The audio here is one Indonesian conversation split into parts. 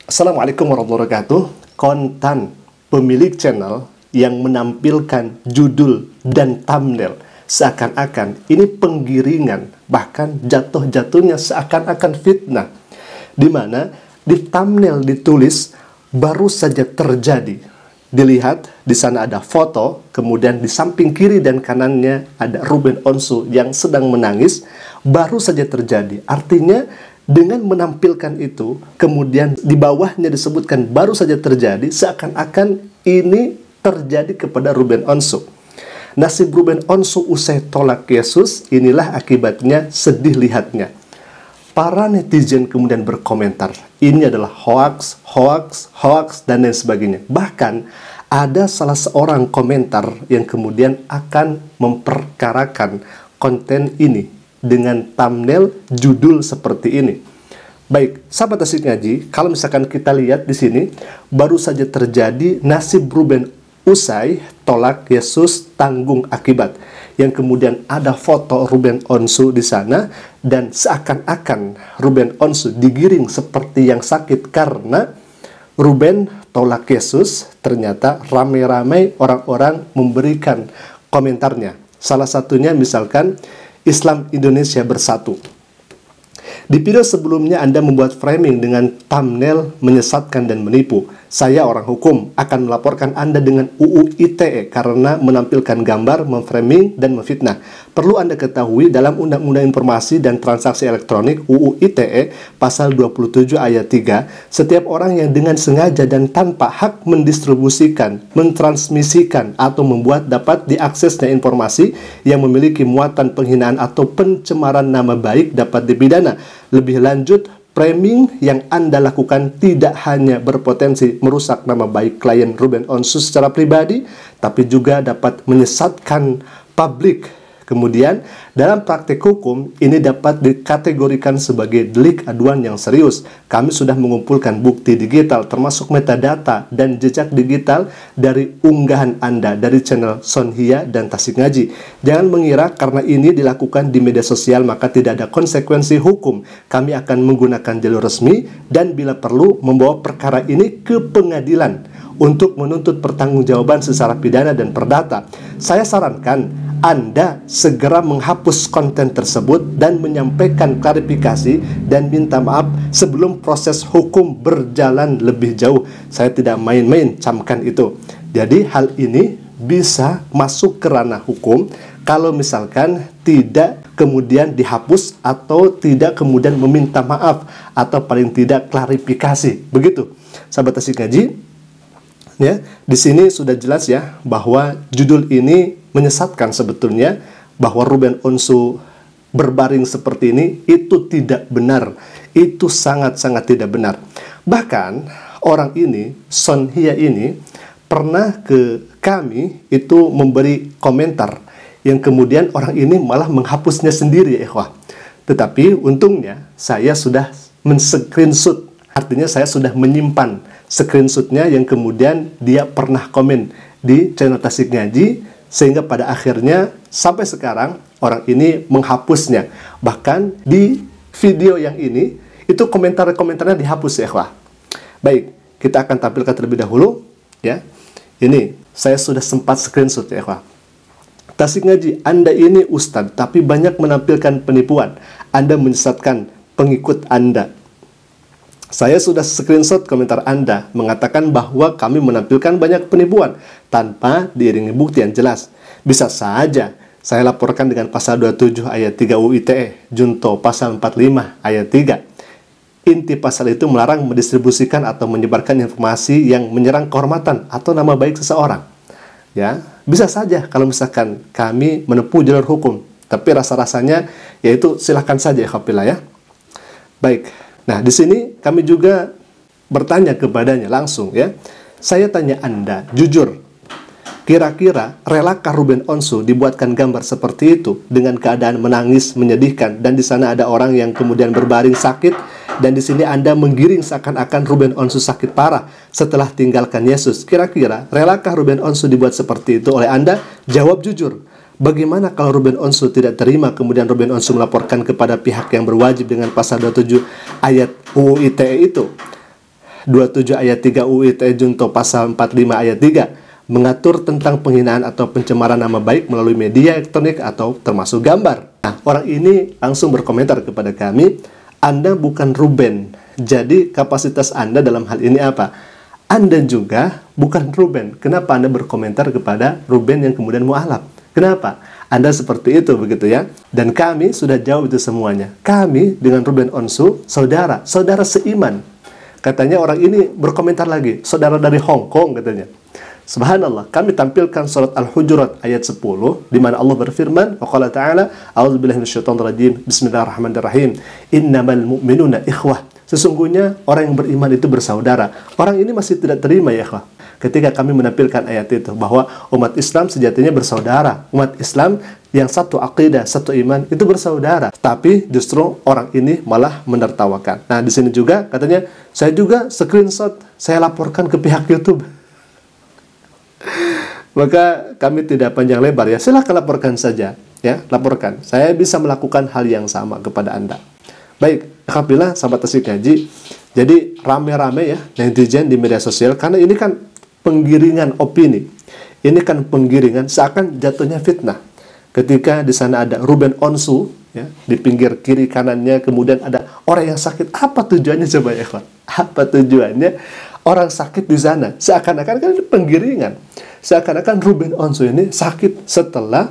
Assalamualaikum warahmatullahi wabarakatuh. Konten pemilik channel yang menampilkan judul dan thumbnail seakan-akan ini penggiringan, bahkan jatuh-jatuhnya seakan-akan fitnah, di mana di thumbnail ditulis baru saja terjadi. Dilihat di sana ada foto, kemudian di samping kiri dan kanannya ada Ruben Onsu yang sedang menangis. Baru saja terjadi, artinya dengan menampilkan itu, kemudian di bawahnya disebutkan baru saja terjadi, seakan-akan ini terjadi kepada Ruben Onsu. Nasib Ruben Onsu usai tolak Yesus, inilah akibatnya, sedih lihatnya. Para netizen kemudian berkomentar, ini adalah hoax, hoax, hoax, dan lain sebagainya. Bahkan ada salah seorang komentar yang kemudian akan memperkarakan konten ini dengan thumbnail judul seperti ini. Baik, sahabat Asik Ngaji, kalau misalkan kita lihat di sini, baru saja terjadi nasib Ruben usai tolak Yesus tanggung akibat. Yang kemudian ada foto Ruben Onsu di sana, dan seakan-akan Ruben Onsu digiring seperti yang sakit karena Ruben tolak Yesus. Ternyata ramai-ramai orang-orang memberikan komentarnya. Salah satunya misalkan Islam Indonesia Bersatu. Di video sebelumnya Anda membuat framing dengan thumbnail menyesatkan dan menipu. Saya orang hukum akan melaporkan Anda dengan UU ITE karena menampilkan gambar, memframing, dan memfitnah. Perlu Anda ketahui dalam Undang-Undang Informasi dan Transaksi Elektronik UU ITE pasal 27 ayat 3, setiap orang yang dengan sengaja dan tanpa hak mendistribusikan, mentransmisikan, atau membuat dapat diaksesnya informasi yang memiliki muatan penghinaan atau pencemaran nama baik dapat dipidana. Lebih lanjut, framing yang Anda lakukan tidak hanya berpotensi merusak nama baik klien Ruben Onsu secara pribadi, tapi juga dapat menyesatkan publik. Kemudian, dalam praktik hukum, ini dapat dikategorikan sebagai delik aduan yang serius. Kami sudah mengumpulkan bukti digital termasuk metadata dan jejak digital dari unggahan Anda dari channel Sonhia dan Tasik Ngaji. Jangan mengira karena ini dilakukan di media sosial maka tidak ada konsekuensi hukum. Kami akan menggunakan jalur resmi dan bila perlu membawa perkara ini ke pengadilan untuk menuntut pertanggungjawaban secara pidana dan perdata. Saya sarankan Anda segera menghapus konten tersebut dan menyampaikan klarifikasi dan minta maaf sebelum proses hukum berjalan lebih jauh. Saya tidak main-main camkan itu. Jadi hal ini bisa masuk ke ranah hukum kalau misalkan tidak kemudian dihapus atau tidak kemudian meminta maaf atau paling tidak klarifikasi. Begitu, sahabat Asik Ngaji. Ya, di sini sudah jelas ya bahwa judul ini menyesatkan sebetulnya, bahwa Ruben Onsu berbaring seperti ini itu tidak benar. Itu sangat-sangat tidak benar. Bahkan orang ini, Sonhia ini pernah ke kami itu memberi komentar yang kemudian orang ini malah menghapusnya sendiri ya ikhwah. Tetapi untungnya saya sudah men-screenshot, artinya saya sudah menyimpan screenshotnya yang kemudian dia pernah komen di channel Tasik Ngaji, sehingga pada akhirnya sampai sekarang orang ini menghapusnya. Bahkan di video yang ini itu komentar-komentarnya dihapus ya ikhwah. Baik, kita akan tampilkan terlebih dahulu ya. Ini saya sudah sempat screenshot ya ikhwah. Tasik Ngaji, Anda ini ustadz tapi banyak menampilkan penipuan. Anda menyesatkan pengikut Anda. Saya sudah screenshot komentar Anda mengatakan bahwa kami menampilkan banyak penipuan tanpa diiringi bukti yang jelas. Bisa saja saya laporkan dengan pasal 27 ayat 3 UU ITE, junto pasal 45 ayat 3. Inti pasal itu melarang mendistribusikan atau menyebarkan informasi yang menyerang kehormatan atau nama baik seseorang. Ya, bisa saja kalau misalkan kami menempuh jalur hukum, tapi rasa-rasanya yaitu silahkan saja ya kapilah ya. Baik. Nah, di sini kami juga bertanya kepadanya langsung ya. Saya tanya Anda, jujur, kira-kira relakah Ruben Onsu dibuatkan gambar seperti itu dengan keadaan menangis, menyedihkan, dan di sana ada orang yang kemudian berbaring sakit, dan di sini Anda menggiring seakan-akan Ruben Onsu sakit parah setelah tinggalkan Yesus. Kira-kira relakah Ruben Onsu dibuat seperti itu oleh Anda? Jawab jujur. Bagaimana kalau Ruben Onsu tidak terima, kemudian Ruben Onsu melaporkan kepada pihak yang berwajib dengan pasal 27 ayat UU ITE itu? 27 ayat 3 UU ITE Junto pasal 45 ayat 3 mengatur tentang penghinaan atau pencemaran nama baik melalui media elektronik atau termasuk gambar. Nah, orang ini langsung berkomentar kepada kami, Anda bukan Ruben, jadi kapasitas Anda dalam hal ini apa? Anda juga bukan Ruben. Kenapa Anda berkomentar kepada Ruben yang kemudian mu'alaf? Kenapa? Anda seperti itu, begitu ya. Dan kami sudah jawab itu semuanya. Kami dengan Ruben Onsu, saudara seiman. Katanya orang ini berkomentar lagi, saudara dari Hong Kong katanya. Subhanallah, kami tampilkan surat Al-Hujurat ayat 10 di mana Allah berfirman, waqala ta'ala, a'udzubillahi minasyaitonir rajim, bismillahirrahmanirrahim, innamal mu'minuna ikhwah. Sesungguhnya orang yang beriman itu bersaudara. Orang ini masih tidak terima ya ikhwah. Ketika kami menampilkan ayat itu bahwa umat Islam sejatinya bersaudara. Umat Islam yang satu akidah, satu iman itu bersaudara. Tapi justru orang ini malah menertawakan. Nah, di sini juga katanya, saya juga screenshot, saya laporkan ke pihak YouTube. Maka kami tidak panjang lebar ya, silahkan laporkan saja ya, laporkan. Saya bisa melakukan hal yang sama kepada Anda. Baik, alhamdulillah sahabat Tasik Ngaji. Jadi rame-rame ya netizen di media sosial karena ini kan penggiringan opini. Ini kan penggiringan seakan jatuhnya fitnah. Ketika di sana ada Ruben Onsu ya, di pinggir kiri kanannya kemudian ada orang yang sakit. Apa tujuannya coba ya, kawan? Apa tujuannya orang sakit di sana? Seakan-akan kan penggiringan. Seakan-akan Ruben Onsu ini sakit setelah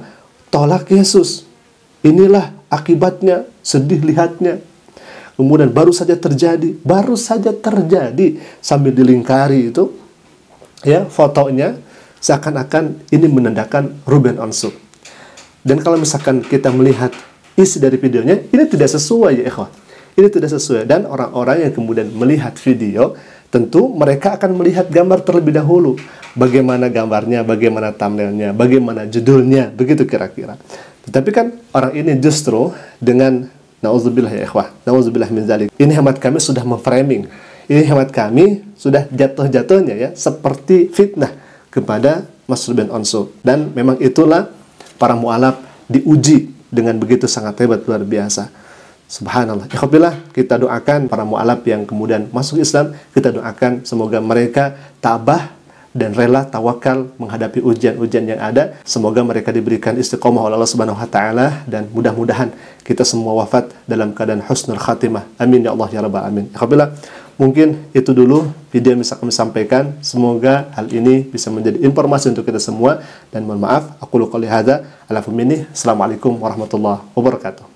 tolak Yesus. Inilah akibatnya, sedih lihatnya. Kemudian baru saja terjadi sambil dilingkari itu ya fotonya, seakan-akan ini menandakan Ruben Onsu. Dan kalau misalkan kita melihat isi dari videonya, ini tidak sesuai ya ikhwah. Ini tidak sesuai. Dan orang-orang yang kemudian melihat video, tentu mereka akan melihat gambar terlebih dahulu. Bagaimana gambarnya, bagaimana thumbnailnya, bagaimana judulnya, begitu kira-kira. Tetapi kan orang ini justru dengan na'udzubillah ya ikhwah, na'udzubillah min zalik. Ini hemat kami sudah memframing. Ini hemat kami sudah jatuh-jatuhnya ya, seperti fitnah kepada Mas Ruben Onsu. Dan memang itulah para mu'alaf diuji dengan begitu sangat hebat, luar biasa. Subhanallah. Ikhwabillah, kita doakan para mu'alaf yang kemudian masuk Islam, kita doakan semoga mereka tabah dan rela tawakal menghadapi ujian-ujian yang ada. Semoga mereka diberikan istiqomah oleh Allah Subhanahu wa taala dan mudah-mudahan kita semua wafat dalam keadaan husnul khatimah. Amin ya Allah ya rabbal alamin. Alhamdulillah, mungkin itu dulu video yang bisa kami sampaikan. Semoga hal ini bisa menjadi informasi untuk kita semua dan mohon maaf aku qouli hadza ala fahmihi. Assalamualaikum warahmatullahi wabarakatuh.